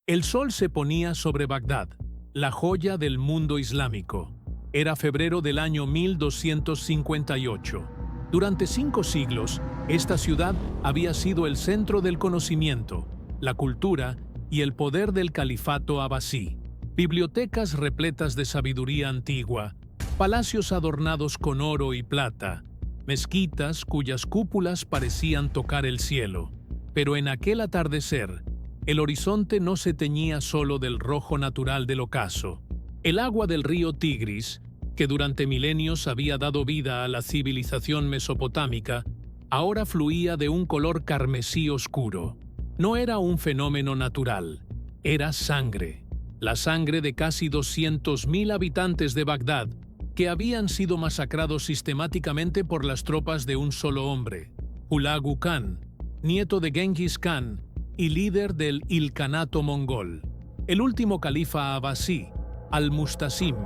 El sol se ponía sobre Bagdad, la joya del mundo islámico. Era febrero del año 1258. Durante 5 siglos, esta ciudad había sido el centro del conocimiento, la cultura y el poder del califato abasí. Bibliotecas repletas de sabiduría antigua, palacios adornados con oro y plata, mezquitas cuyas cúpulas parecían tocar el cielo. Pero en aquel atardecer, el horizonte no se teñía solo del rojo natural del ocaso. El agua del río Tigris, que durante milenios había dado vida a la civilización mesopotámica, ahora fluía de un color carmesí oscuro. No era un fenómeno natural, era sangre. La sangre de casi 200.000 habitantes de Bagdad, que habían sido masacrados sistemáticamente por las tropas de un solo hombre, Hulagu Khan, nieto de Genghis Khan y líder del Ilkhanato mongol. El último califa abasí, Al-Mustasim,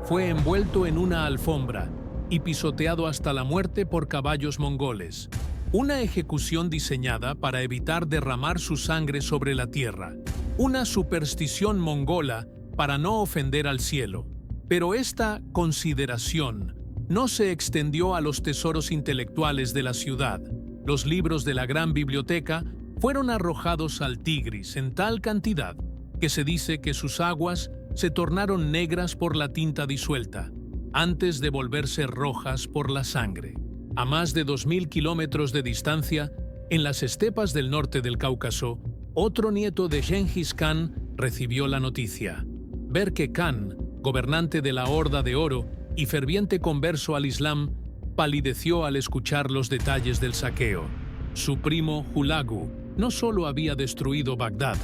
fue envuelto en una alfombra y pisoteado hasta la muerte por caballos mongoles. Una ejecución diseñada para evitar derramar su sangre sobre la tierra. Una superstición mongola para no ofender al cielo. Pero esta consideración no se extendió a los tesoros intelectuales de la ciudad. Los libros de la gran biblioteca fueron arrojados al Tigris en tal cantidad que se dice que sus aguas se tornaron negras por la tinta disuelta, antes de volverse rojas por la sangre. A más de 2.000 kilómetros de distancia, en las estepas del norte del Cáucaso, otro nieto de Genghis Khan recibió la noticia. Berke Khan, gobernante de la Horda de Oro y ferviente converso al Islam, palideció al escuchar los detalles del saqueo. Su primo Hulagu no solo había destruido Bagdad,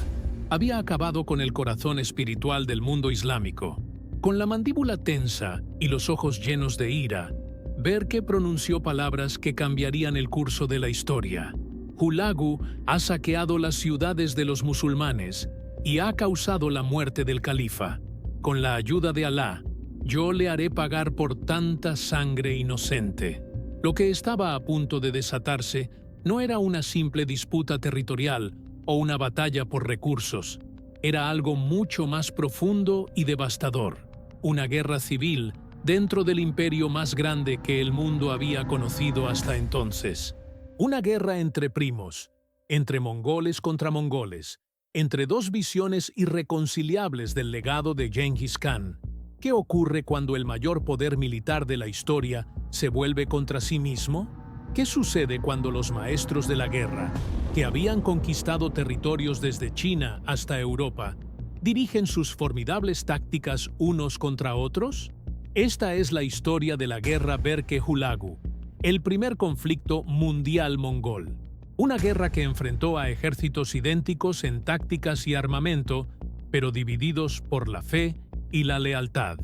había acabado con el corazón espiritual del mundo islámico. Con la mandíbula tensa y los ojos llenos de ira, Berke pronunció palabras que cambiarían el curso de la historia. Hulagu ha saqueado las ciudades de los musulmanes y ha causado la muerte del califa. Con la ayuda de Alá, yo le haré pagar por tanta sangre inocente. Lo que estaba a punto de desatarse no era una simple disputa territorial o una batalla por recursos. Era algo mucho más profundo y devastador. Una guerra civil dentro del imperio más grande que el mundo había conocido hasta entonces. Una guerra entre primos, entre mongoles contra mongoles, entre dos visiones irreconciliables del legado de Genghis Khan. ¿Qué ocurre cuando el mayor poder militar de la historia se vuelve contra sí mismo? ¿Qué sucede cuando los maestros de la guerra, que habían conquistado territorios desde China hasta Europa, dirigen sus formidables tácticas unos contra otros? Esta es la historia de la guerra Berke-Hulagu, el primer conflicto mundial mongol. Una guerra que enfrentó a ejércitos idénticos en tácticas y armamento, pero divididos por la fe y la lealtad.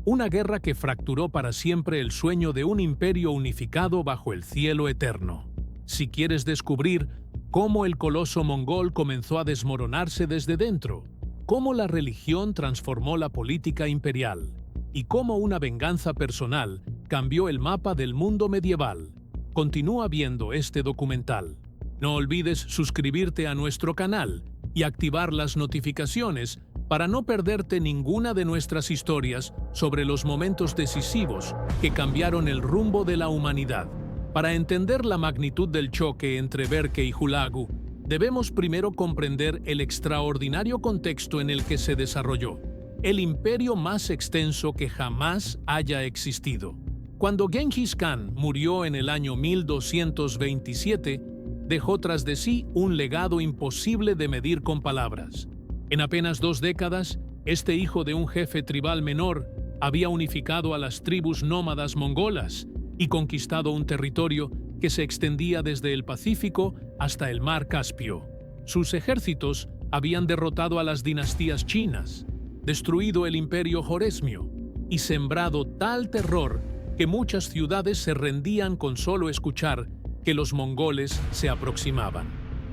Una guerra que fracturó para siempre el sueño de un imperio unificado bajo el cielo eterno. Si quieres descubrir cómo el coloso mongol comenzó a desmoronarse desde dentro, cómo la religión transformó la política imperial y cómo una venganza personal cambió el mapa del mundo medieval, continúa viendo este documental. No olvides suscribirte a nuestro canal y activar las notificaciones para no perderte ninguna de nuestras historias sobre los momentos decisivos que cambiaron el rumbo de la humanidad. Para entender la magnitud del choque entre Berke y Hulagu, debemos primero comprender el extraordinario contexto en el que se desarrolló, el imperio más extenso que jamás haya existido. Cuando Genghis Khan murió en el año 1227, dejó tras de sí un legado imposible de medir con palabras. En apenas 2 décadas, este hijo de un jefe tribal menor había unificado a las tribus nómadas mongolas y conquistado un territorio que se extendía desde el Pacífico hasta el mar Caspio. Sus ejércitos habían derrotado a las dinastías chinas, destruido el imperio joresmio y sembrado tal terror que muchas ciudades se rendían con solo escuchar que los mongoles se aproximaban.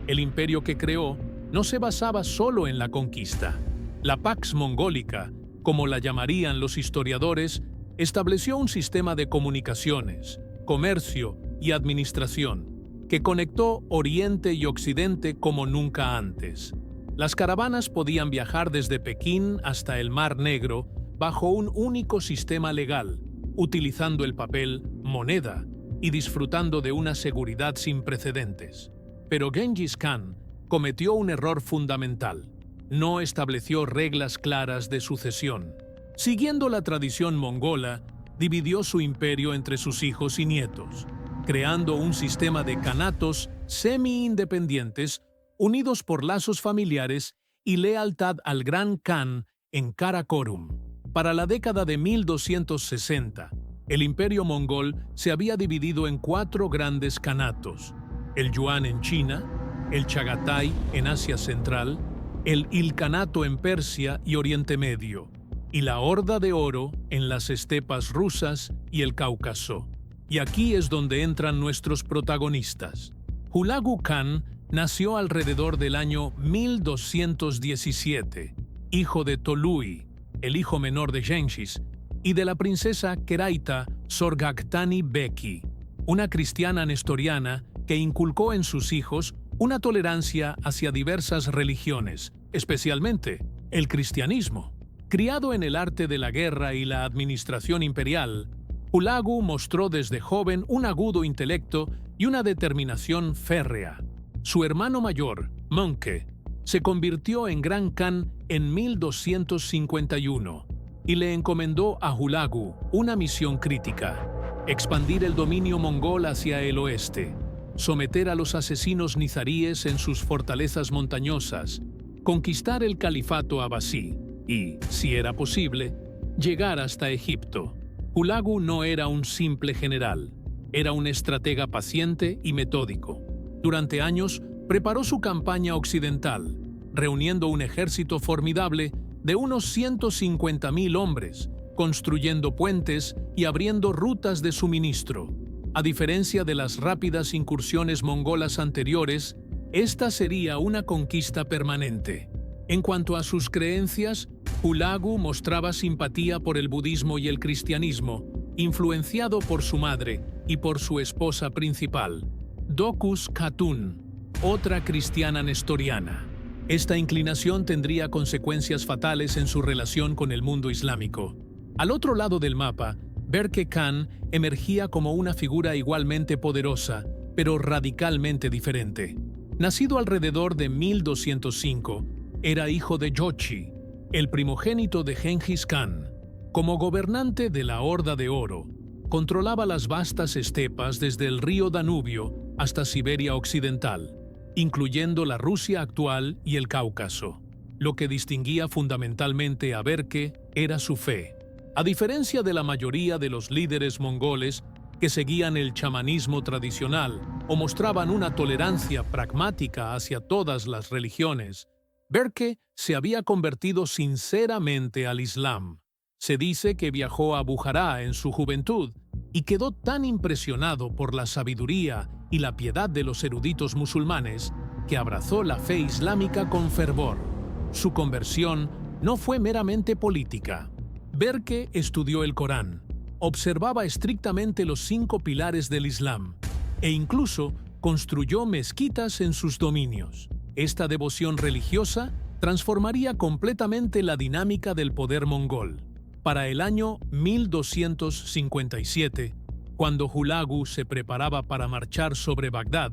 El imperio que creó no se basaba solo en la conquista. La Pax Mongólica, como la llamarían los historiadores, estableció un sistema de comunicaciones, comercio y administración que conectó Oriente y Occidente como nunca antes. Las caravanas podían viajar desde Pekín hasta el Mar Negro bajo un único sistema legal, utilizando el papel moneda y disfrutando de una seguridad sin precedentes. Pero Genghis Khan cometió un error fundamental. No estableció reglas claras de sucesión. Siguiendo la tradición mongola, dividió su imperio entre sus hijos y nietos, creando un sistema de kanatos semi-independientes unidos por lazos familiares y lealtad al Gran Khan en Karakorum. Para la década de 1260, el imperio mongol se había dividido en 4 grandes kanatos: el Yuan en China, el Chagatai en Asia Central, el Ilkhanato en Persia y Oriente Medio, y la Horda de Oro en las estepas rusas y el Cáucaso. Y aquí es donde entran nuestros protagonistas. Hulagu Khan nació alrededor del año 1217, hijo de Tolui, el hijo menor de Genghis, y de la princesa Keraita Sorghaghtani Beki, una cristiana nestoriana que inculcó en sus hijos una tolerancia hacia diversas religiones, especialmente el cristianismo. Criado en el arte de la guerra y la administración imperial, Hulagu mostró desde joven un agudo intelecto y una determinación férrea. Su hermano mayor, Möngke, se convirtió en Gran Khan en 1251 y le encomendó a Hulagu una misión crítica: expandir el dominio mongol hacia el oeste, someter a los asesinos nizaríes en sus fortalezas montañosas, conquistar el califato abasí y, si era posible, llegar hasta Egipto. Hulagu no era un simple general, era un estratega paciente y metódico. Durante años, preparó su campaña occidental, reuniendo un ejército formidable de unos 150.000 hombres, construyendo puentes y abriendo rutas de suministro. A diferencia de las rápidas incursiones mongolas anteriores, esta sería una conquista permanente. En cuanto a sus creencias, Hulagu mostraba simpatía por el budismo y el cristianismo, influenciado por su madre y por su esposa principal, Dokuz Khatun, otra cristiana nestoriana. Esta inclinación tendría consecuencias fatales en su relación con el mundo islámico. Al otro lado del mapa, Berke Khan emergía como una figura igualmente poderosa, pero radicalmente diferente. Nacido alrededor de 1205, era hijo de Jochi, el primogénito de Genghis Khan. Como gobernante de la Horda de Oro, controlaba las vastas estepas desde el río Danubio hasta Siberia Occidental, incluyendo la Rusia actual y el Cáucaso. Lo que distinguía fundamentalmente a Berke era su fe. A diferencia de la mayoría de los líderes mongoles que seguían el chamanismo tradicional o mostraban una tolerancia pragmática hacia todas las religiones, Berke se había convertido sinceramente al Islam. Se dice que viajó a Bujará en su juventud y quedó tan impresionado por la sabiduría y la piedad de los eruditos musulmanes que abrazó la fe islámica con fervor. Su conversión no fue meramente política. Berke estudió el Corán, observaba estrictamente los 5 pilares del Islam e incluso construyó mezquitas en sus dominios. Esta devoción religiosa transformaría completamente la dinámica del poder mongol. Para el año 1257, cuando Hulagu se preparaba para marchar sobre Bagdad,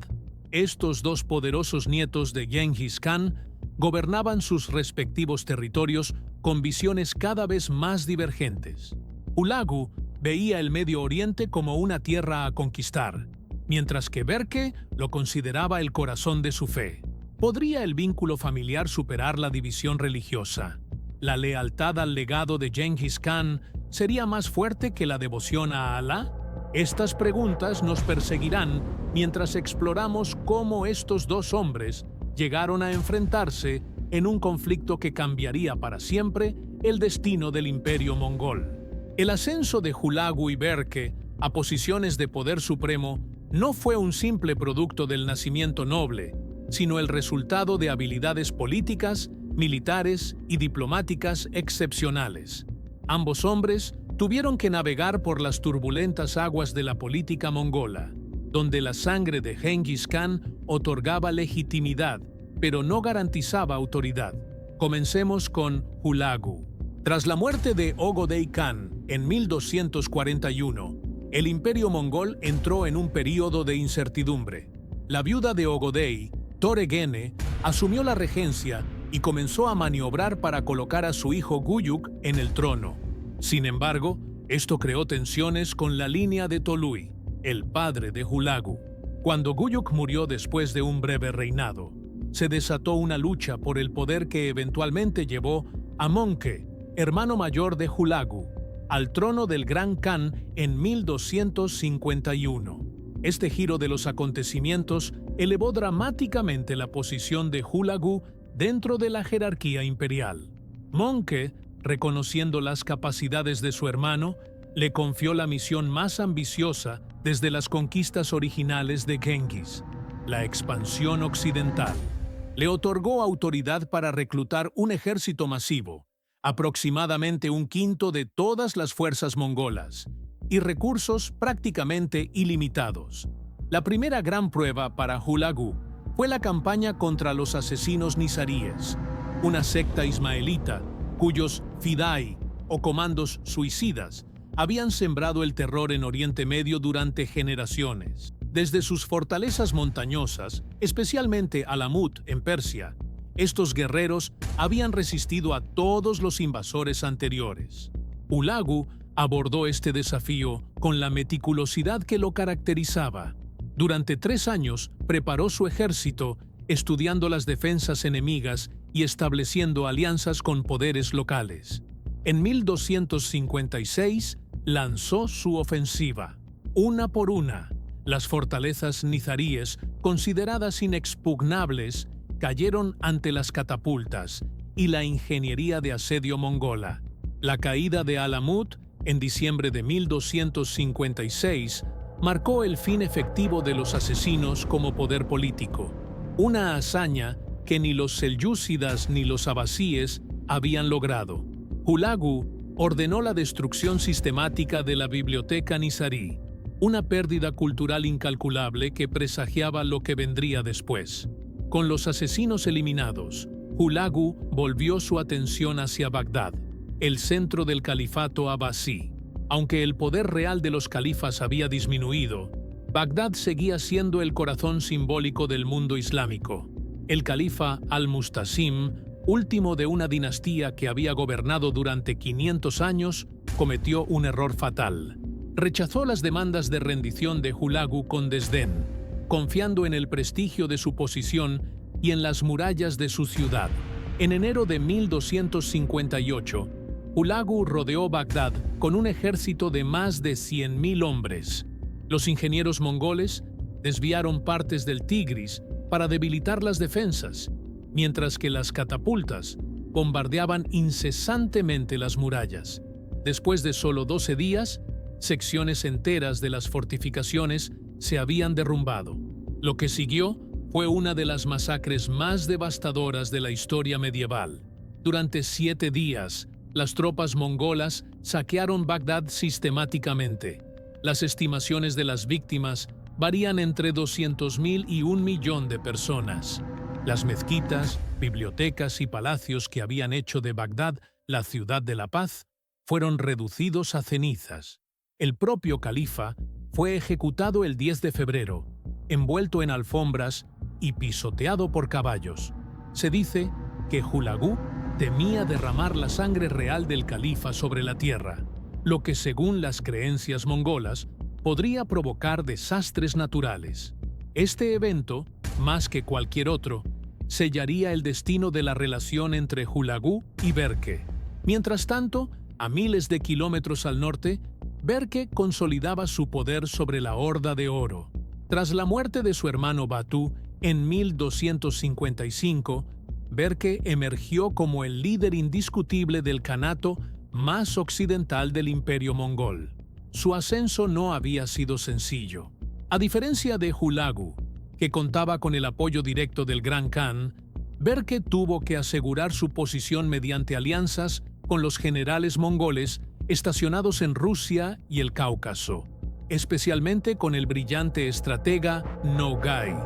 estos 2 poderosos nietos de Genghis Khan gobernaban sus respectivos territorios con visiones cada vez más divergentes. Hulagu veía el Medio Oriente como una tierra a conquistar, mientras que Berke lo consideraba el corazón de su fe. ¿Podría el vínculo familiar superar la división religiosa? ¿La lealtad al legado de Genghis Khan sería más fuerte que la devoción a Alá? Estas preguntas nos perseguirán mientras exploramos cómo estos 2 hombres llegaron a enfrentarse en un conflicto que cambiaría para siempre el destino del imperio mongol. El ascenso de Hulagu y Berke a posiciones de poder supremo no fue un simple producto del nacimiento noble, sino el resultado de habilidades políticas, militares y diplomáticas excepcionales. Ambos hombres tuvieron que navegar por las turbulentas aguas de la política mongola, donde la sangre de Genghis Khan otorgaba legitimidad pero no garantizaba autoridad. Comencemos con Hulagu. Tras la muerte de Ögödei Khan en 1241, el imperio mongol entró en un período de incertidumbre. La viuda de Ögödei, Töregene, asumió la regencia y comenzó a maniobrar para colocar a su hijo Guyuk en el trono. Sin embargo, esto creó tensiones con la línea de Tolui, el padre de Hulagu. Cuando Guyuk murió después de un breve reinado, se desató una lucha por el poder que eventualmente llevó a Möngke, hermano mayor de Hulagu, al trono del Gran Khan en 1251. Este giro de los acontecimientos elevó dramáticamente la posición de Hulagu dentro de la jerarquía imperial. Möngke, reconociendo las capacidades de su hermano, le confió la misión más ambiciosa desde las conquistas originales de Genghis, la expansión occidental. Le otorgó autoridad para reclutar un ejército masivo, aproximadamente un quinto de todas las fuerzas mongolas, y recursos prácticamente ilimitados. La primera gran prueba para Hulagu fue la campaña contra los asesinos nizaríes, una secta ismaelita cuyos fidai o comandos suicidas habían sembrado el terror en Oriente Medio durante generaciones. Desde sus fortalezas montañosas, especialmente Alamut en Persia, estos guerreros habían resistido a todos los invasores anteriores. Hulagu abordó este desafío con la meticulosidad que lo caracterizaba. Durante 3 años preparó su ejército, estudiando las defensas enemigas y estableciendo alianzas con poderes locales. En 1256 lanzó su ofensiva. Una por una, las fortalezas nizaríes, consideradas inexpugnables, cayeron ante las catapultas y la ingeniería de asedio mongola. La caída de Alamut, en diciembre de 1256, marcó el fin efectivo de los asesinos como poder político, una hazaña que ni los selyúcidas ni los abasíes habían logrado. Hulagu ordenó la destrucción sistemática de la biblioteca nizarí, una pérdida cultural incalculable que presagiaba lo que vendría después. Con los asesinos eliminados, Hulagu volvió su atención hacia Bagdad, el centro del califato abasí. Aunque el poder real de los califas había disminuido, Bagdad seguía siendo el corazón simbólico del mundo islámico. El califa al-Mustasim, último de una dinastía que había gobernado durante 500 años, cometió un error fatal. Rechazó las demandas de rendición de Hulagu con desdén, confiando en el prestigio de su posición y en las murallas de su ciudad. En enero de 1258, Hulagu rodeó Bagdad con un ejército de más de 100.000 hombres. Los ingenieros mongoles desviaron partes del Tigris para debilitar las defensas, mientras que las catapultas bombardeaban incesantemente las murallas. Después de solo 12 días, secciones enteras de las fortificaciones se habían derrumbado. Lo que siguió fue una de las masacres más devastadoras de la historia medieval. Durante 7 días, las tropas mongolas saquearon Bagdad sistemáticamente. Las estimaciones de las víctimas varían entre 200.000 y 1 millón de personas. Las mezquitas, bibliotecas y palacios que habían hecho de Bagdad la ciudad de la paz fueron reducidos a cenizas. El propio califa fue ejecutado el 10 de febrero, envuelto en alfombras y pisoteado por caballos. Se dice que Hulagu temía derramar la sangre real del califa sobre la tierra, lo que según las creencias mongolas podría provocar desastres naturales. Este evento, más que cualquier otro, sellaría el destino de la relación entre Hulagu y Berke. Mientras tanto, a miles de kilómetros al norte, Berke consolidaba su poder sobre la Horda de Oro. Tras la muerte de su hermano Batu en 1255, Berke emergió como el líder indiscutible del Kanato más occidental del Imperio Mongol. Su ascenso no había sido sencillo. A diferencia de Hulagu, que contaba con el apoyo directo del Gran Khan, Berke tuvo que asegurar su posición mediante alianzas con los generales mongoles estacionados en Rusia y el Cáucaso, especialmente con el brillante estratega Nogai.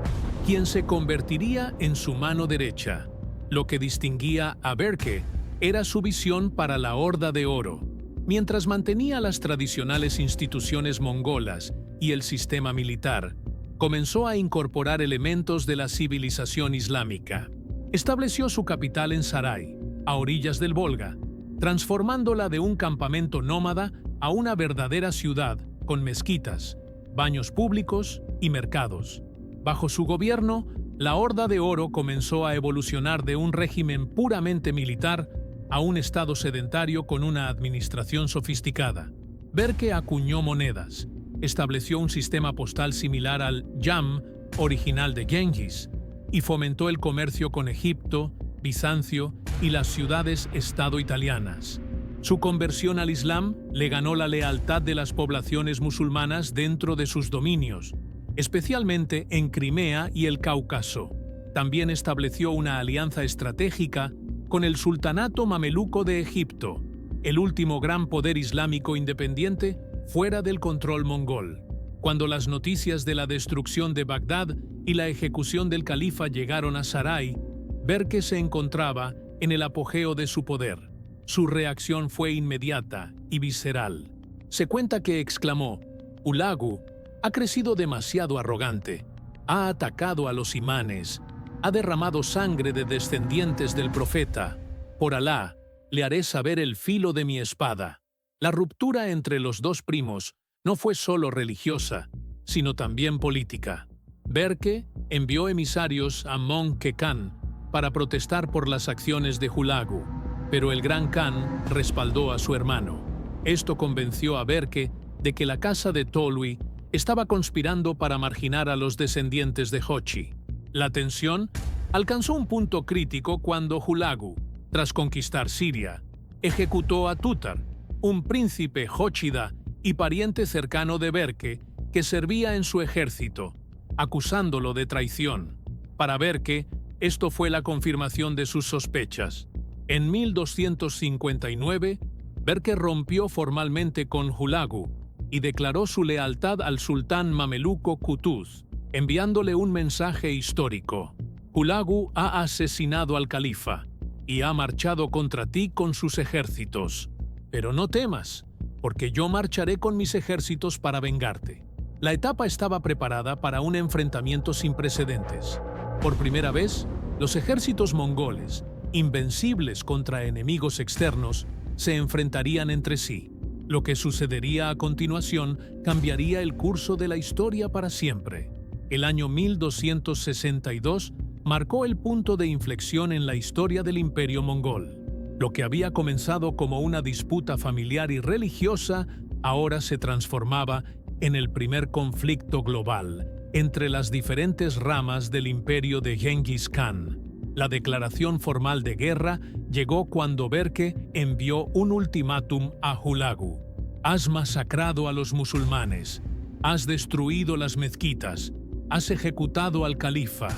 quien se convertiría en su mano derecha. Lo que distinguía a Berke era su visión para la Horda de Oro. Mientras mantenía las tradicionales instituciones mongolas y el sistema militar, comenzó a incorporar elementos de la civilización islámica. Estableció su capital en Saray, a orillas del Volga, transformándola de un campamento nómada a una verdadera ciudad con mezquitas, baños públicos y mercados. Bajo su gobierno, la Horda de Oro comenzó a evolucionar de un régimen puramente militar a un estado sedentario con una administración sofisticada. Berke acuñó monedas, estableció un sistema postal similar al Yam original de Gengis y fomentó el comercio con Egipto, Bizancio y las ciudades-estado italianas. Su conversión al Islam le ganó la lealtad de las poblaciones musulmanas dentro de sus dominios, especialmente en Crimea y el Cáucaso. También estableció una alianza estratégica con el Sultanato Mameluco de Egipto, el último gran poder islámico independiente fuera del control mongol. Cuando las noticias de la destrucción de Bagdad y la ejecución del califa llegaron a Saray, Berke se encontraba en el apogeo de su poder. Su reacción fue inmediata y visceral. Se cuenta que exclamó: "Hulagu ha crecido demasiado arrogante, ha atacado a los imanes, ha derramado sangre de descendientes del profeta. Por Alá, le haré saber el filo de mi espada". La ruptura entre los dos primos no fue solo religiosa, sino también política. Berke envió emisarios a Möngke Khan para protestar por las acciones de Hulagu, pero el Gran Khan respaldó a su hermano. Esto convenció a Berke de que la casa de Tolui estaba conspirando para marginar a los descendientes de Hochi. La tensión alcanzó un punto crítico cuando Hulagu, tras conquistar Siria, ejecutó a Tutar, un príncipe Hochida y pariente cercano de Berke que servía en su ejército, acusándolo de traición. Para Berke, esto fue la confirmación de sus sospechas. En 1259, Berke rompió formalmente con Hulagu y declaró su lealtad al sultán mameluco Kutuz, enviándole un mensaje histórico: "Hulagu ha asesinado al califa y ha marchado contra ti con sus ejércitos. Pero no temas, porque yo marcharé con mis ejércitos para vengarte". La etapa estaba preparada para un enfrentamiento sin precedentes. Por primera vez, los ejércitos mongoles, invencibles contra enemigos externos, se enfrentarían entre sí. Lo que sucedería a continuación cambiaría el curso de la historia para siempre. El año 1262 marcó el punto de inflexión en la historia del Imperio mongol. Lo que había comenzado como una disputa familiar y religiosa, ahora se transformaba en el primer conflicto global entre las diferentes ramas del imperio de Gengis Khan. La declaración formal de guerra llegó cuando Berke envió un ultimátum a Hulagu: "Has masacrado a los musulmanes, has destruido las mezquitas, has ejecutado al califa.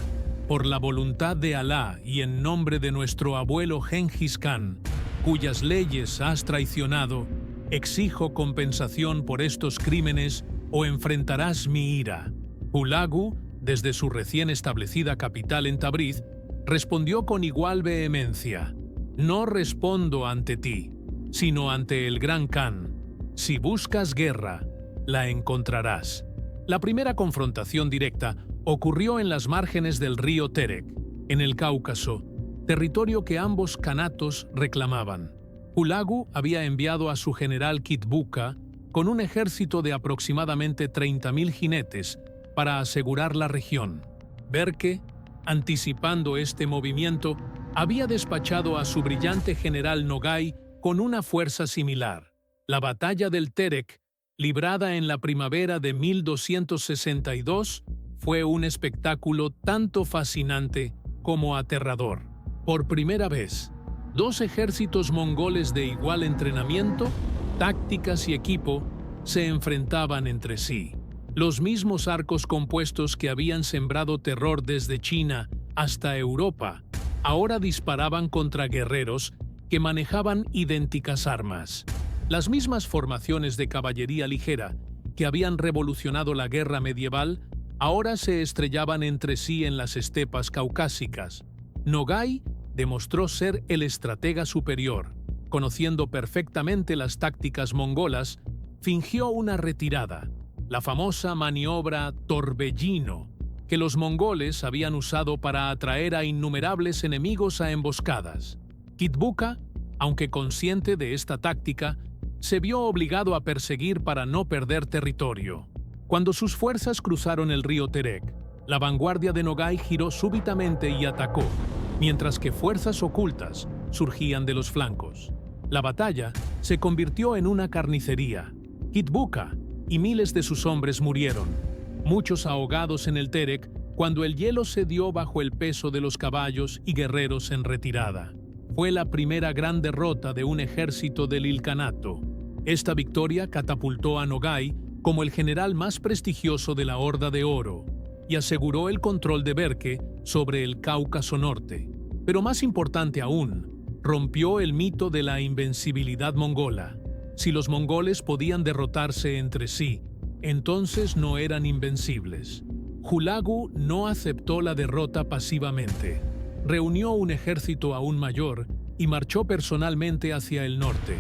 Por la voluntad de Alá y en nombre de nuestro abuelo Gengis Khan, cuyas leyes has traicionado, exijo compensación por estos crímenes o enfrentarás mi ira". Hulagu, desde su recién establecida capital en Tabriz, respondió con igual vehemencia: "No respondo ante ti, sino ante el Gran Khan. Si buscas guerra, la encontrarás". La primera confrontación directa ocurrió en las márgenes del río Terek, en el Cáucaso, territorio que ambos khanatos reclamaban. Hulagu había enviado a su general Kitbuka con un ejército de aproximadamente 30.000 jinetes para asegurar la región. Berke, anticipando este movimiento, había despachado a su brillante general Nogai con una fuerza similar. La batalla del Terek, librada en la primavera de 1262, fue un espectáculo tanto fascinante como aterrador. Por primera vez, dos ejércitos mongoles de igual entrenamiento, tácticas y equipo se enfrentaban entre sí. Los mismos arcos compuestos que habían sembrado terror desde China hasta Europa, ahora disparaban contra guerreros que manejaban idénticas armas. Las mismas formaciones de caballería ligera que habían revolucionado la guerra medieval ahora se estrellaban entre sí en las estepas caucásicas. Nogai demostró ser el estratega superior. Conociendo perfectamente las tácticas mongolas, fingió una retirada, la famosa maniobra Torbellino, que los mongoles habían usado para atraer a innumerables enemigos a emboscadas. Kitbuka, aunque consciente de esta táctica, se vio obligado a perseguir para no perder territorio. Cuando sus fuerzas cruzaron el río Terek, la vanguardia de Nogai giró súbitamente y atacó, mientras que fuerzas ocultas surgían de los flancos. La batalla se convirtió en una carnicería. Kitbuka y miles de sus hombres murieron, muchos ahogados en el Terek cuando el hielo cedió bajo el peso de los caballos y guerreros en retirada. Fue la primera gran derrota de un ejército del Ilkhanato. Esta victoria catapultó a Nogai como el general más prestigioso de la Horda de Oro y aseguró el control de Berke sobre el Cáucaso Norte. Pero más importante aún, rompió el mito de la invencibilidad mongola. Si los mongoles podían derrotarse entre sí, entonces no eran invencibles. Hulagu no aceptó la derrota pasivamente. Reunió un ejército aún mayor y marchó personalmente hacia el norte,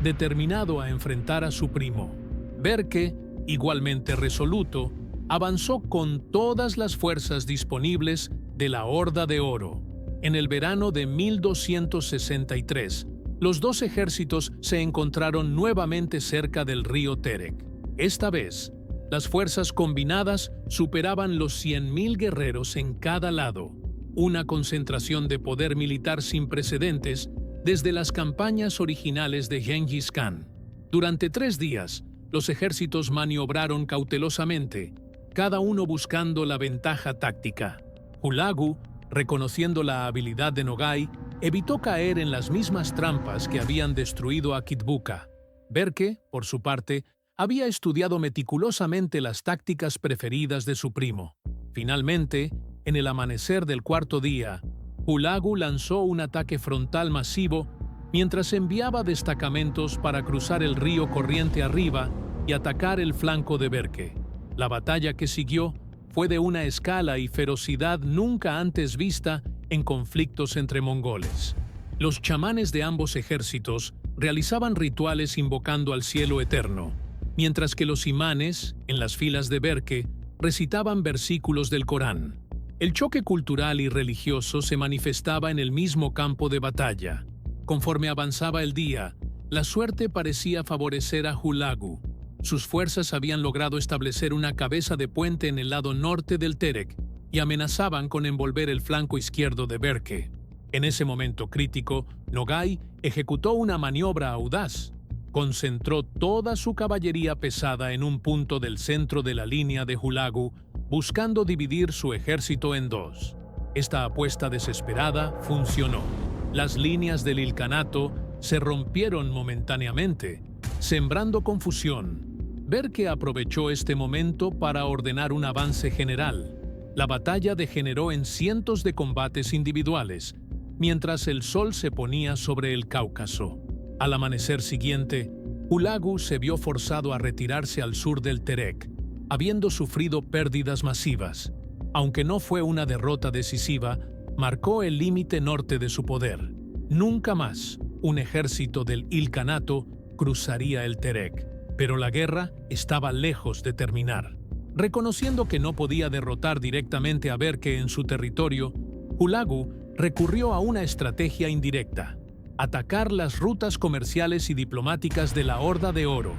determinado a enfrentar a su primo. Berke, igualmente resoluto, avanzó con todas las fuerzas disponibles de la Horda de Oro. En el verano de 1263, los dos ejércitos se encontraron nuevamente cerca del río Terek. Esta vez, las fuerzas combinadas superaban los 100.000 guerreros en cada lado, una concentración de poder militar sin precedentes desde las campañas originales de Gengis Khan. Durante 3 días, los ejércitos maniobraron cautelosamente, cada uno buscando la ventaja táctica. Hulagu, reconociendo la habilidad de Nogai, evitó caer en las mismas trampas que habían destruido a Kitbuka. Berke, por su parte, había estudiado meticulosamente las tácticas preferidas de su primo. Finalmente, en el amanecer del 4.º día, Hulagu lanzó un ataque frontal masivo mientras enviaba destacamentos para cruzar el río corriente arriba y atacar el flanco de Berke. La batalla que siguió fue de una escala y ferocidad nunca antes vista en conflictos entre mongoles. Los chamanes de ambos ejércitos realizaban rituales invocando al cielo eterno, mientras que los imanes, en las filas de Berke, recitaban versículos del Corán. El choque cultural y religioso se manifestaba en el mismo campo de batalla. Conforme avanzaba el día, la suerte parecía favorecer a Hulagu. Sus fuerzas habían logrado establecer una cabeza de puente en el lado norte del Terek y amenazaban con envolver el flanco izquierdo de Berke. En ese momento crítico, Nogai ejecutó una maniobra audaz. Concentró toda su caballería pesada en un punto del centro de la línea de Hulagu, buscando dividir su ejército en dos. Esta apuesta desesperada funcionó. Las líneas del Ilkhanato se rompieron momentáneamente, sembrando confusión. Berke aprovechó este momento para ordenar un avance general. La batalla degeneró en cientos de combates individuales, mientras el sol se ponía sobre el Cáucaso. Al amanecer siguiente, Hulagu se vio forzado a retirarse al sur del Terek, habiendo sufrido pérdidas masivas. Aunque no fue una derrota decisiva, marcó el límite norte de su poder. Nunca más un ejército del Ilkhanato cruzaría el Terek, pero la guerra estaba lejos de terminar. Reconociendo que no podía derrotar directamente a Berke en su territorio, Hulagu recurrió a una estrategia indirecta: atacar las rutas comerciales y diplomáticas de la Horda de Oro.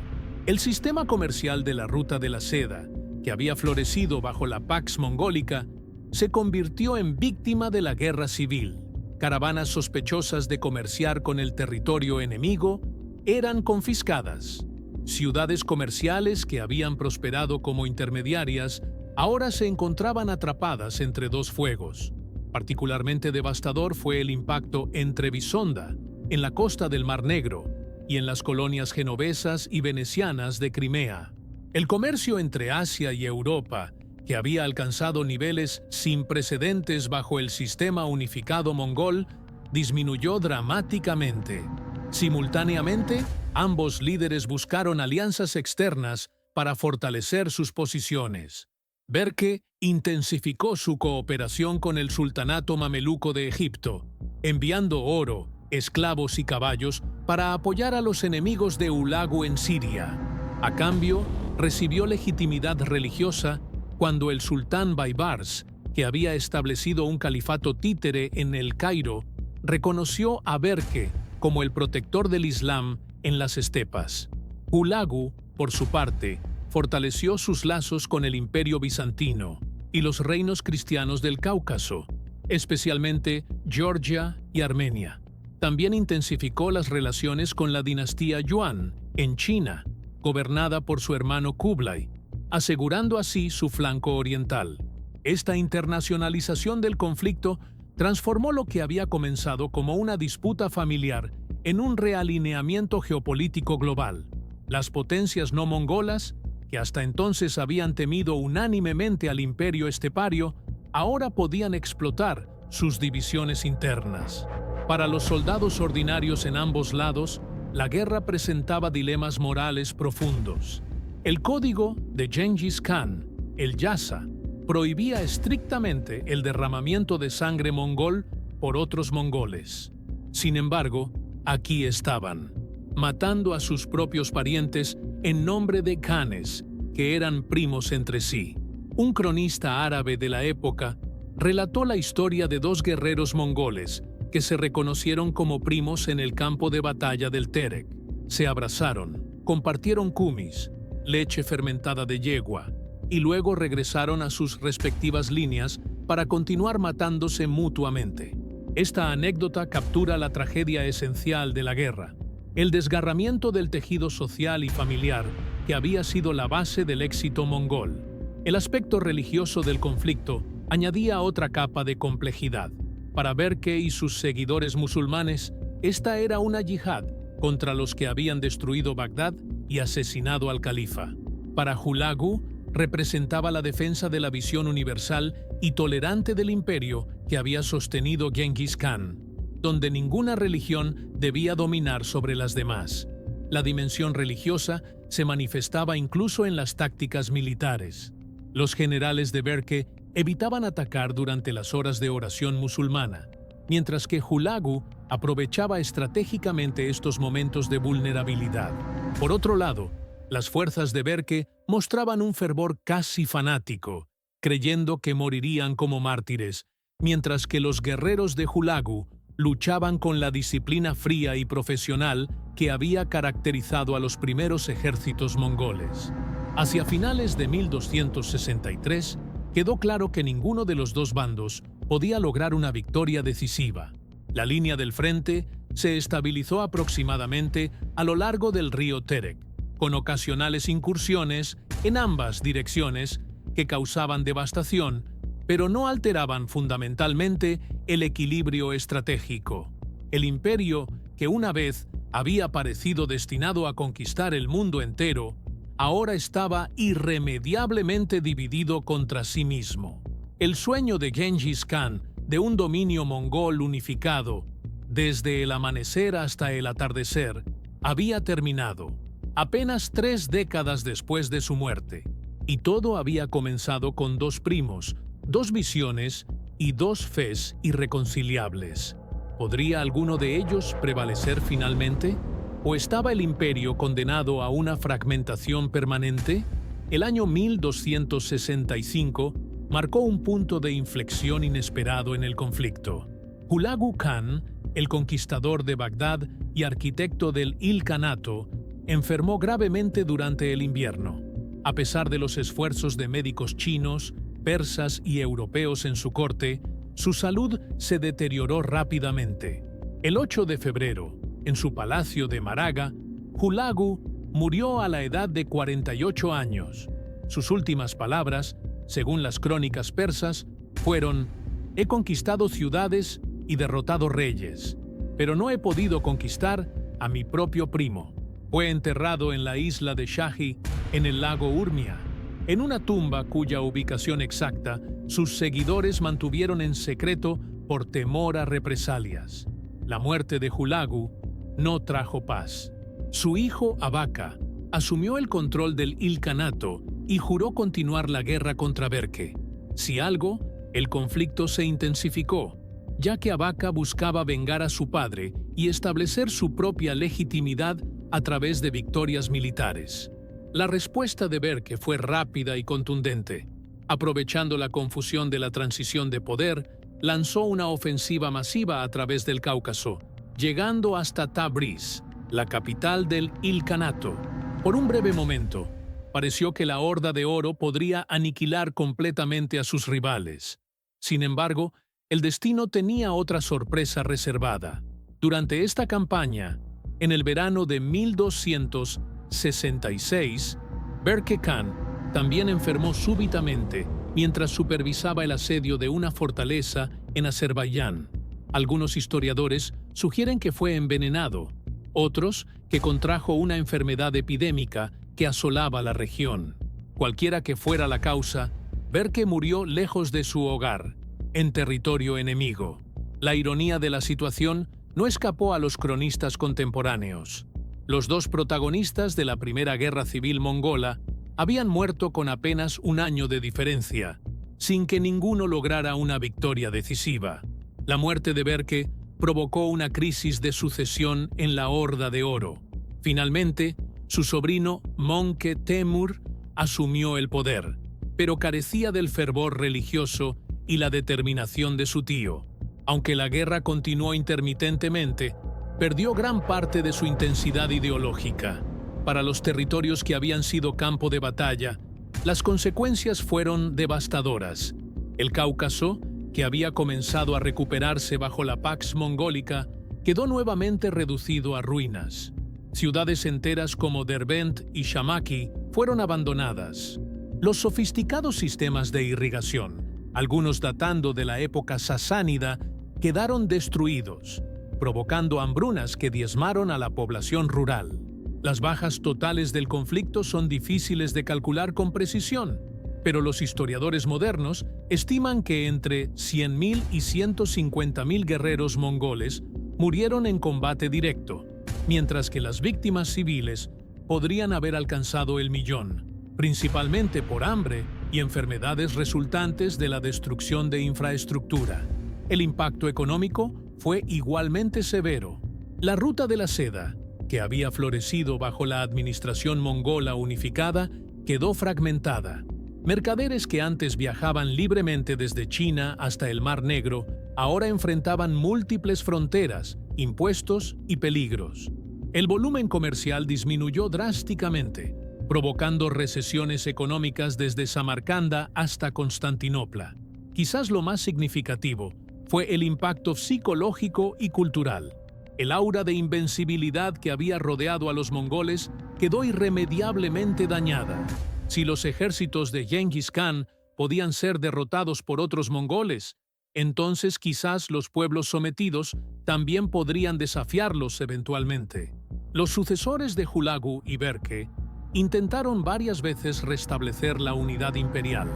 El sistema comercial de la Ruta de la Seda, que había florecido bajo la Pax Mongólica, se convirtió en víctima de la guerra civil. Caravanas sospechosas de comerciar con el territorio enemigo eran confiscadas. Ciudades comerciales que habían prosperado como intermediarias ahora se encontraban atrapadas entre dos fuegos. Particularmente devastador fue el impacto en Trebisonda, en la costa del Mar Negro, y en las colonias genovesas y venecianas de Crimea. El comercio entre Asia y Europa, que había alcanzado niveles sin precedentes bajo el sistema unificado mongol, disminuyó dramáticamente. Simultáneamente, ambos líderes buscaron alianzas externas para fortalecer sus posiciones. Berke intensificó su cooperación con el sultanato mameluco de Egipto, enviando oro, esclavos y caballos para apoyar a los enemigos de Hulagu en Siria. A cambio, recibió legitimidad religiosa cuando el sultán Baibars, que había establecido un califato títere en El Cairo, reconoció a Berke como el protector del Islam en las estepas. Hulagu, por su parte, fortaleció sus lazos con el Imperio bizantino y los reinos cristianos del Cáucaso, especialmente Georgia y Armenia. También intensificó las relaciones con la dinastía Yuan en China, gobernada por su hermano Kublai, asegurando así su flanco oriental. Esta internacionalización del conflicto transformó lo que había comenzado como una disputa familiar en un realineamiento geopolítico global. Las potencias no mongolas, que hasta entonces habían temido unánimemente al imperio estepario, ahora podían explotar sus divisiones internas. Para los soldados ordinarios en ambos lados, la guerra presentaba dilemas morales profundos. El código de Gengis Khan, el Yasa, prohibía estrictamente el derramamiento de sangre mongol por otros mongoles. Sin embargo, aquí estaban, matando a sus propios parientes en nombre de khanes, que eran primos entre sí. Un cronista árabe de la época relató la historia de dos guerreros mongoles que se reconocieron como primos en el campo de batalla del Terek. Se abrazaron, compartieron kumis, leche fermentada de yegua, y luego regresaron a sus respectivas líneas para continuar matándose mutuamente. Esta anécdota captura la tragedia esencial de la guerra, el desgarramiento del tejido social y familiar que había sido la base del éxito mongol. El aspecto religioso del conflicto añadía otra capa de complejidad. Para Berke y sus seguidores musulmanes, esta era una yihad contra los que habían destruido Bagdad y asesinado al califa. Para Hulagu, representaba la defensa de la visión universal y tolerante del imperio que había sostenido Gengis Khan, donde ninguna religión debía dominar sobre las demás. La dimensión religiosa se manifestaba incluso en las tácticas militares. Los generales de Berke evitaban atacar durante las horas de oración musulmana, mientras que Hulagu aprovechaba estratégicamente estos momentos de vulnerabilidad. Por otro lado, las fuerzas de Berke mostraban un fervor casi fanático, creyendo que morirían como mártires, mientras que los guerreros de Hulagu luchaban con la disciplina fría y profesional que había caracterizado a los primeros ejércitos mongoles. Hacia finales de 1263, quedó claro que ninguno de los dos bandos podía lograr una victoria decisiva. La línea del frente se estabilizó aproximadamente a lo largo del río Terek, con ocasionales incursiones en ambas direcciones que causaban devastación, pero no alteraban fundamentalmente el equilibrio estratégico. El imperio, que una vez había parecido destinado a conquistar el mundo entero, ahora estaba irremediablemente dividido contra sí mismo. El sueño de Gengis Khan de un dominio mongol unificado, desde el amanecer hasta el atardecer, había terminado, apenas 3 décadas después de su muerte, y todo había comenzado con dos primos, dos visiones y dos fes irreconciliables. ¿Podría alguno de ellos prevalecer finalmente? ¿O estaba el imperio condenado a una fragmentación permanente? El año 1265 marcó un punto de inflexión inesperado en el conflicto. Hulagu Khan, el conquistador de Bagdad y arquitecto del Ilkhanato, enfermó gravemente durante el invierno. A pesar de los esfuerzos de médicos chinos, persas y europeos en su corte, su salud se deterioró rápidamente. El 8 de febrero, en su palacio de Maraga, Hulagu murió a la edad de 48 años. Sus últimas palabras, según las crónicas persas, fueron: «He conquistado ciudades y derrotado reyes, pero no he podido conquistar a mi propio primo». Fue enterrado en la isla de Shahi, en el lago Urmia, en una tumba cuya ubicación exacta sus seguidores mantuvieron en secreto por temor a represalias. La muerte de Hulagu no trajo paz. Su hijo Abaka asumió el control del Ilkhanato y juró continuar la guerra contra Berke. Si algo, el conflicto se intensificó, ya que Abaca buscaba vengar a su padre y establecer su propia legitimidad a través de victorias militares. La respuesta de Berke fue rápida y contundente. Aprovechando la confusión de la transición de poder, lanzó una ofensiva masiva a través del Cáucaso, llegando hasta Tabriz, la capital del Ilkhanato. Por un breve momento, pareció que la Horda de Oro podría aniquilar completamente a sus rivales. Sin embargo, el destino tenía otra sorpresa reservada. Durante esta campaña, en el verano de 1266, Berke Khan también enfermó súbitamente mientras supervisaba el asedio de una fortaleza en Azerbaiyán. Algunos historiadores sugieren que fue envenenado, otros que contrajo una enfermedad epidémica que asolaba la región. Cualquiera que fuera la causa, Berke murió lejos de su hogar, en territorio enemigo. La ironía de la situación no escapó a los cronistas contemporáneos. Los dos protagonistas de la Primera Guerra Civil mongola habían muerto con apenas un año de diferencia, sin que ninguno lograra una victoria decisiva. La muerte de Berke provocó una crisis de sucesión en la Horda de Oro. Finalmente, su sobrino Möngke Temür asumió el poder, pero carecía del fervor religioso y la determinación de su tío. Aunque la guerra continuó intermitentemente, perdió gran parte de su intensidad ideológica. Para los territorios que habían sido campo de batalla, las consecuencias fueron devastadoras. El Cáucaso, que había comenzado a recuperarse bajo la Pax Mongólica, quedó nuevamente reducido a ruinas. Ciudades enteras como Derbent y Shamaki fueron abandonadas. Los sofisticados sistemas de irrigación, algunos datando de la época sasánida, quedaron destruidos, provocando hambrunas que diezmaron a la población rural. Las bajas totales del conflicto son difíciles de calcular con precisión, pero los historiadores modernos estiman que entre 100.000 y 150.000 guerreros mongoles murieron en combate directo, mientras que las víctimas civiles podrían haber alcanzado el millón, principalmente por hambre y enfermedades resultantes de la destrucción de infraestructura. El impacto económico fue igualmente severo. La ruta de la seda, que había florecido bajo la administración mongola unificada, quedó fragmentada. Mercaderes que antes viajaban libremente desde China hasta el Mar Negro, ahora enfrentaban múltiples fronteras, impuestos y peligros. El volumen comercial disminuyó drásticamente, provocando recesiones económicas desde Samarcanda hasta Constantinopla. Quizás lo más significativo fue el impacto psicológico y cultural. El aura de invencibilidad que había rodeado a los mongoles quedó irremediablemente dañada. Si los ejércitos de Genghis Khan podían ser derrotados por otros mongoles, entonces quizás los pueblos sometidos también podrían desafiarlos eventualmente. Los sucesores de Hulagu y Berke intentaron varias veces restablecer la unidad imperial.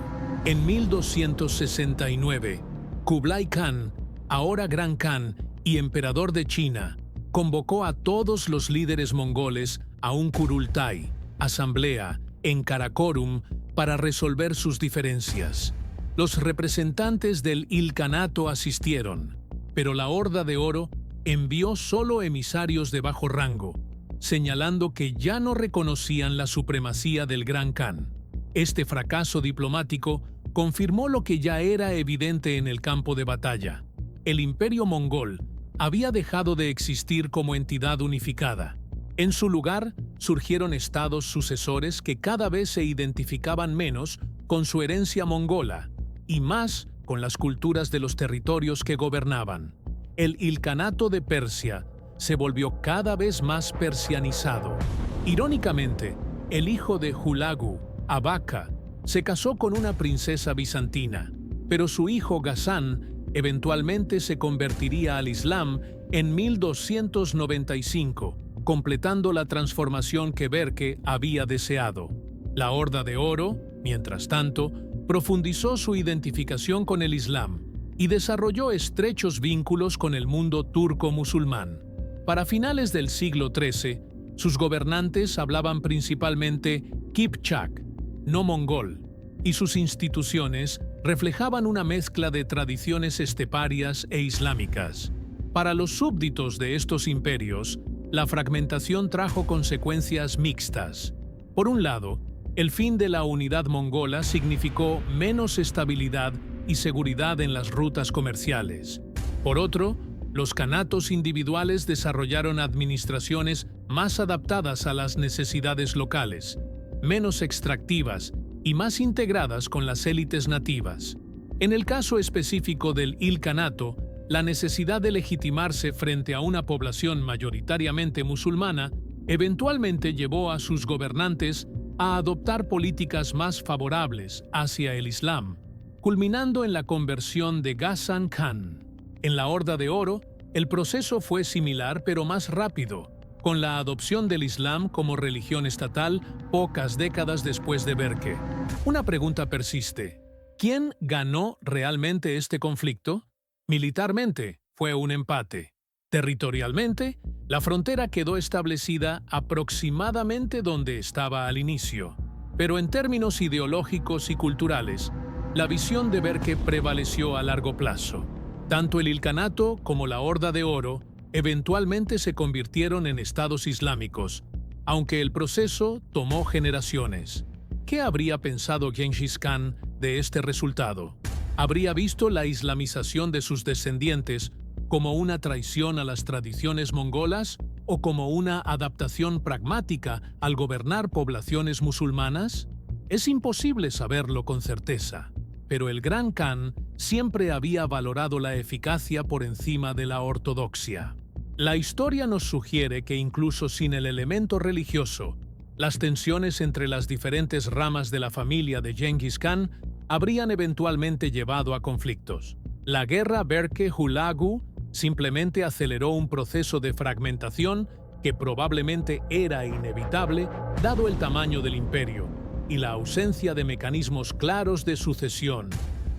En 1269, Kublai Khan, ahora Gran Khan y emperador de China, convocó a todos los líderes mongoles a un Kurultai, asamblea, en Karakorum para resolver sus diferencias. Los representantes del Ilkhanato asistieron, pero la Horda de Oro envió solo emisarios de bajo rango, señalando que ya no reconocían la supremacía del Gran Khan. Este fracaso diplomático confirmó lo que ya era evidente en el campo de batalla. El Imperio Mongol había dejado de existir como entidad unificada. En su lugar, surgieron estados sucesores que cada vez se identificaban menos con su herencia mongola y más con las culturas de los territorios que gobernaban. El Ilkhanato de Persia se volvió cada vez más persianizado. Irónicamente, el hijo de Hulagu, Abaca, se casó con una princesa bizantina, pero su hijo Ghazan eventualmente se convertiría al Islam en 1295, completando la transformación que Berke había deseado. La Horda de Oro, mientras tanto, profundizó su identificación con el Islam y desarrolló estrechos vínculos con el mundo turco-musulmán. Para finales del siglo XIII, sus gobernantes hablaban principalmente Kipchak, no mongol, y sus instituciones reflejaban una mezcla de tradiciones esteparias e islámicas. Para los súbditos de estos imperios, la fragmentación trajo consecuencias mixtas. Por un lado, el fin de la unidad mongola significó menos estabilidad y seguridad en las rutas comerciales. Por otro, los kanatos individuales desarrollaron administraciones más adaptadas a las necesidades locales, menos extractivas y más integradas con las élites nativas. En el caso específico del ilkanato, la necesidad de legitimarse frente a una población mayoritariamente musulmana eventualmente llevó a sus gobernantes a adoptar políticas más favorables hacia el Islam, culminando en la conversión de Ghazan Khan. En la Horda de Oro, el proceso fue similar pero más rápido, con la adopción del Islam como religión estatal pocas décadas después de Berke. Una pregunta persiste: ¿quién ganó realmente este conflicto? Militarmente, fue un empate. Territorialmente, la frontera quedó establecida aproximadamente donde estaba al inicio. Pero en términos ideológicos y culturales, la visión de Berke prevaleció a largo plazo. Tanto el ilkanato como la Horda de Oro eventualmente se convirtieron en estados islámicos, aunque el proceso tomó generaciones. ¿Qué habría pensado Genghis Khan de este resultado? ¿Habría visto la islamización de sus descendientes como una traición a las tradiciones mongolas o como una adaptación pragmática al gobernar poblaciones musulmanas? Es imposible saberlo con certeza, pero el Gran Khan siempre había valorado la eficacia por encima de la ortodoxia. La historia nos sugiere que incluso sin el elemento religioso, las tensiones entre las diferentes ramas de la familia de Genghis Khan habrían eventualmente llevado a conflictos. La guerra Berke-Hulagu simplemente aceleró un proceso de fragmentación que probablemente era inevitable dado el tamaño del imperio y la ausencia de mecanismos claros de sucesión.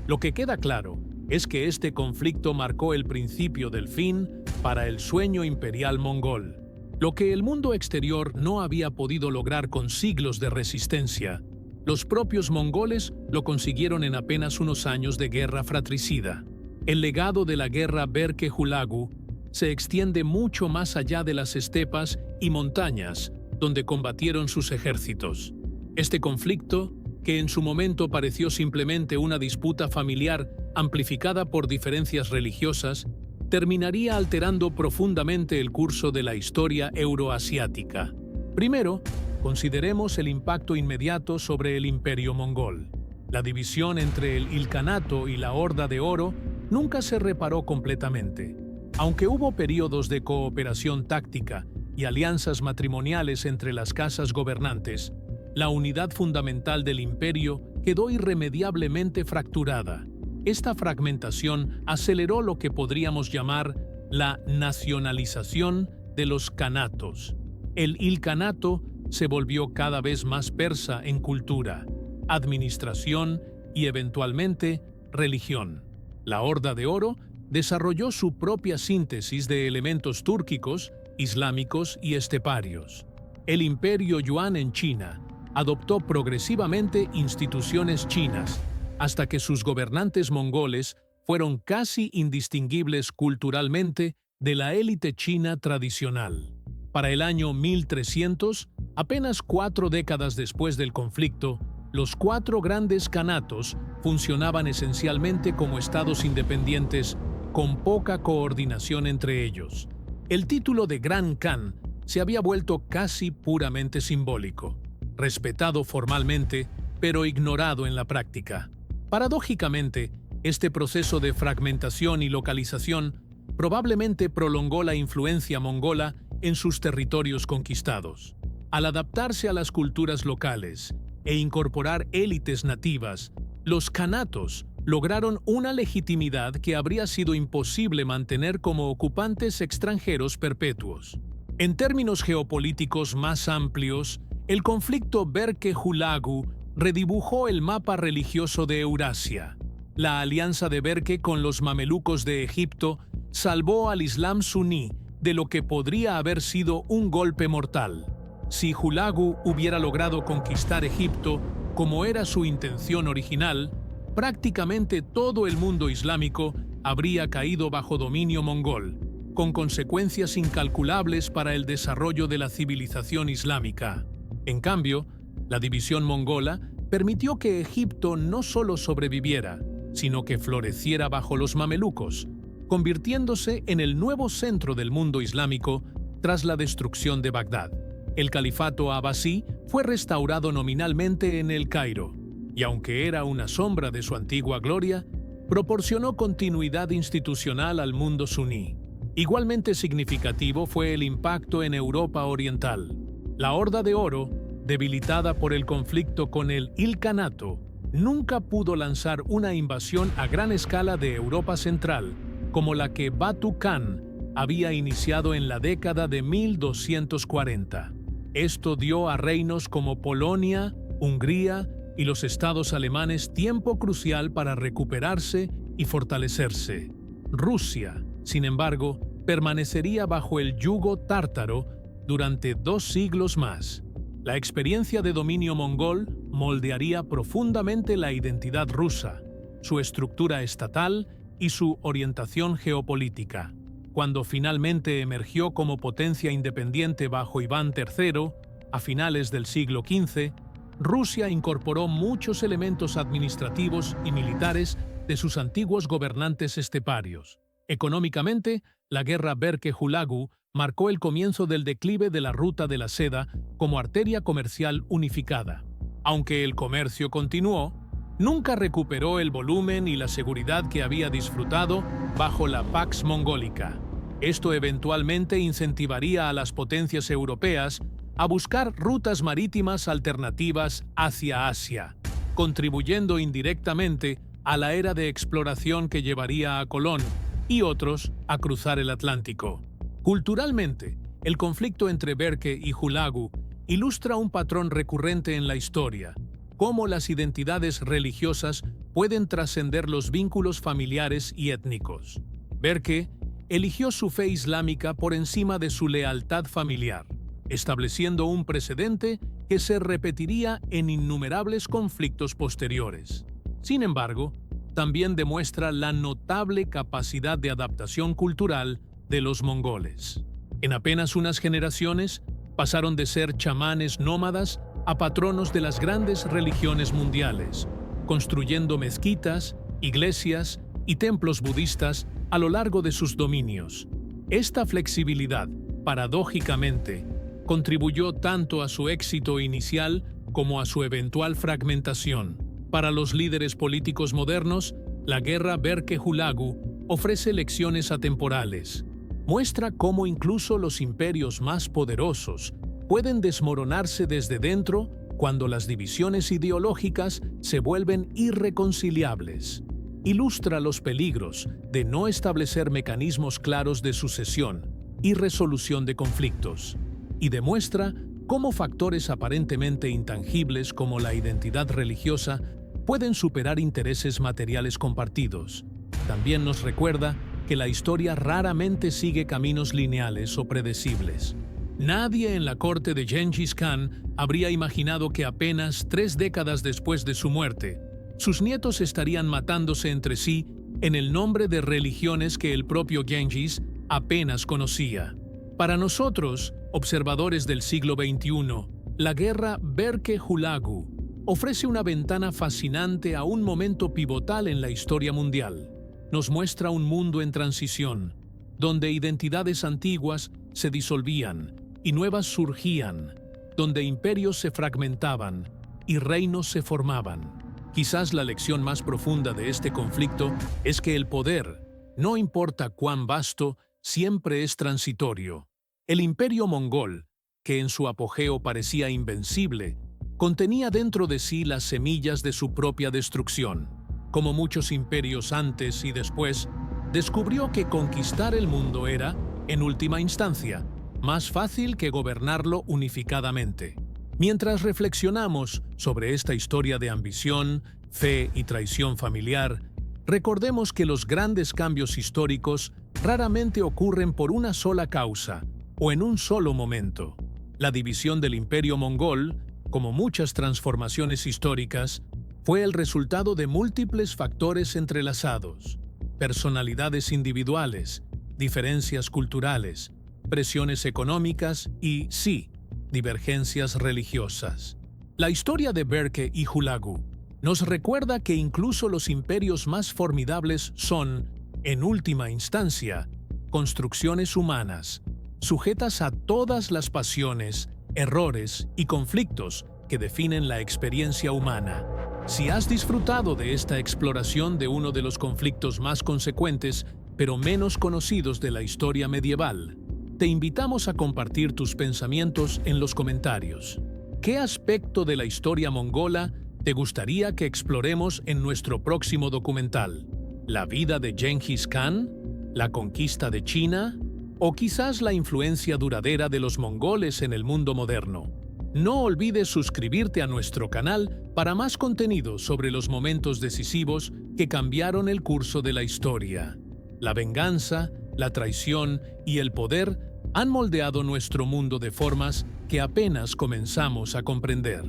Lo que queda claro es que este conflicto marcó el principio del fin para el sueño imperial mongol. Lo que el mundo exterior no había podido lograr con siglos de resistencia, los propios mongoles lo consiguieron en apenas unos años de guerra fratricida. El legado de la guerra Berke-Hulagu se extiende mucho más allá de las estepas y montañas donde combatieron sus ejércitos. Este conflicto, que en su momento pareció simplemente una disputa familiar amplificada por diferencias religiosas, terminaría alterando profundamente el curso de la historia euroasiática. Primero, consideremos el impacto inmediato sobre el imperio mongol. La división entre el ilkanato y la Horda de Oro nunca se reparó completamente. Aunque hubo periodos de cooperación táctica y alianzas matrimoniales entre las casas gobernantes, la unidad fundamental del imperio quedó irremediablemente fracturada. Esta fragmentación aceleró lo que podríamos llamar la nacionalización de los kanatos. El ilkanato se volvió cada vez más persa en cultura, administración y eventualmente religión. La Horda de Oro desarrolló su propia síntesis de elementos túrquicos, islámicos y esteparios. El imperio Yuan en China adoptó progresivamente instituciones chinas, hasta que sus gobernantes mongoles fueron casi indistinguibles culturalmente de la élite china tradicional. Para el año 1300, apenas 4 décadas después del conflicto, los 4 grandes kanatos funcionaban esencialmente como estados independientes con poca coordinación entre ellos. El título de Gran Khan se había vuelto casi puramente simbólico, respetado formalmente, pero ignorado en la práctica. Paradójicamente, este proceso de fragmentación y localización probablemente prolongó la influencia mongola en sus territorios conquistados. Al adaptarse a las culturas locales e incorporar élites nativas, los kanatos lograron una legitimidad que habría sido imposible mantener como ocupantes extranjeros perpetuos. En términos geopolíticos más amplios, el conflicto Berke-Hulagu redibujó el mapa religioso de Eurasia. La alianza de Berke con los mamelucos de Egipto salvó al Islam suní de lo que podría haber sido un golpe mortal. Si Hulagu hubiera logrado conquistar Egipto, Como era su intención original, prácticamente todo el mundo islámico habría caído bajo dominio mongol, con consecuencias incalculables para el desarrollo de la civilización islámica. En cambio, la división mongola permitió que Egipto no solo sobreviviera, sino que floreciera bajo los mamelucos, convirtiéndose en el nuevo centro del mundo islámico tras la destrucción de Bagdad. El califato abasí fue restaurado nominalmente en El Cairo, y aunque era una sombra de su antigua gloria, proporcionó continuidad institucional al mundo suní. Igualmente significativo fue el impacto en Europa Oriental. La Horda de Oro, debilitada por el conflicto con el Ilkhanato, nunca pudo lanzar una invasión a gran escala de Europa Central, como la que Batu Khan había iniciado en la década de 1240. Esto dio a reinos como Polonia, Hungría y los estados alemanes tiempo crucial para recuperarse y fortalecerse. Rusia, sin embargo, permanecería bajo el yugo tártaro durante 2 siglos más. La experiencia de dominio mongol moldearía profundamente la identidad rusa, su estructura estatal y su orientación geopolítica. Cuando finalmente emergió como potencia independiente bajo Iván III, a finales del siglo XV, Rusia incorporó muchos elementos administrativos y militares de sus antiguos gobernantes esteparios. Económicamente, la guerra Berke-Hulagu marcó el comienzo del declive de la ruta de la seda como arteria comercial unificada. Aunque el comercio continuó, nunca recuperó el volumen y la seguridad que había disfrutado bajo la Pax Mongólica. Esto eventualmente incentivaría a las potencias europeas a buscar rutas marítimas alternativas hacia Asia, contribuyendo indirectamente a la era de exploración que llevaría a Colón y otros a cruzar el Atlántico. Culturalmente, el conflicto entre Berke y Hulagu ilustra un patrón recurrente en la historia: cómo las identidades religiosas pueden trascender los vínculos familiares y étnicos. Berke eligió su fe islámica por encima de su lealtad familiar, estableciendo un precedente que se repetiría en innumerables conflictos posteriores. Sin embargo, también demuestra la notable capacidad de adaptación cultural de los mongoles. En apenas unas generaciones, pasaron de ser chamanes nómadas a patronos de las grandes religiones mundiales, construyendo mezquitas, iglesias y templos budistas a lo largo de sus dominios. Esta flexibilidad, paradójicamente, contribuyó tanto a su éxito inicial como a su eventual fragmentación. Para los líderes políticos modernos, la guerra Berke-Hulagu ofrece lecciones atemporales. Muestra cómo incluso los imperios más poderosos pueden desmoronarse desde dentro cuando las divisiones ideológicas se vuelven irreconciliables. Ilustra los peligros de no establecer mecanismos claros de sucesión y resolución de conflictos, y demuestra cómo factores aparentemente intangibles como la identidad religiosa pueden superar intereses materiales compartidos. También nos recuerda que la historia raramente sigue caminos lineales o predecibles. Nadie en la corte de Gengis Khan habría imaginado que apenas 3 décadas después de su muerte, sus nietos estarían matándose entre sí en el nombre de religiones que el propio Gengis apenas conocía. Para nosotros, observadores del siglo XXI, la guerra Berke-Hulagu ofrece una ventana fascinante a un momento pivotal en la historia mundial. Nos muestra un mundo en transición, donde identidades antiguas se disolvían y nuevas surgían, donde imperios se fragmentaban y reinos se formaban. Quizás la lección más profunda de este conflicto es que el poder, no importa cuán vasto, siempre es transitorio. El imperio mongol, que en su apogeo parecía invencible, contenía dentro de sí las semillas de su propia destrucción. Como muchos imperios antes y después, descubrió que conquistar el mundo era, en última instancia, más fácil que gobernarlo unificadamente. Mientras reflexionamos sobre esta historia de ambición, fe y traición familiar, recordemos que los grandes cambios históricos raramente ocurren por una sola causa o en un solo momento. La división del Imperio Mongol como muchas transformaciones históricas, fue el resultado de múltiples factores entrelazados: personalidades individuales, diferencias culturales, presiones económicas y, sí, divergencias religiosas. La historia de Berke y Hulagu nos recuerda que incluso los imperios más formidables son, en última instancia, construcciones humanas, sujetas a todas las pasiones, errores y conflictos que definen la experiencia humana. Si has disfrutado de esta exploración de uno de los conflictos más consecuentes, pero menos conocidos de la historia medieval, te invitamos a compartir tus pensamientos en los comentarios. ¿Qué aspecto de la historia mongola te gustaría que exploremos en nuestro próximo documental? ¿La vida de Genghis Khan? ¿La conquista de China? ¿O quizás la influencia duradera de los mongoles en el mundo moderno? No olvides suscribirte a nuestro canal para más contenido sobre los momentos decisivos que cambiaron el curso de la historia. La venganza, la traición y el poder han moldeado nuestro mundo de formas que apenas comenzamos a comprender.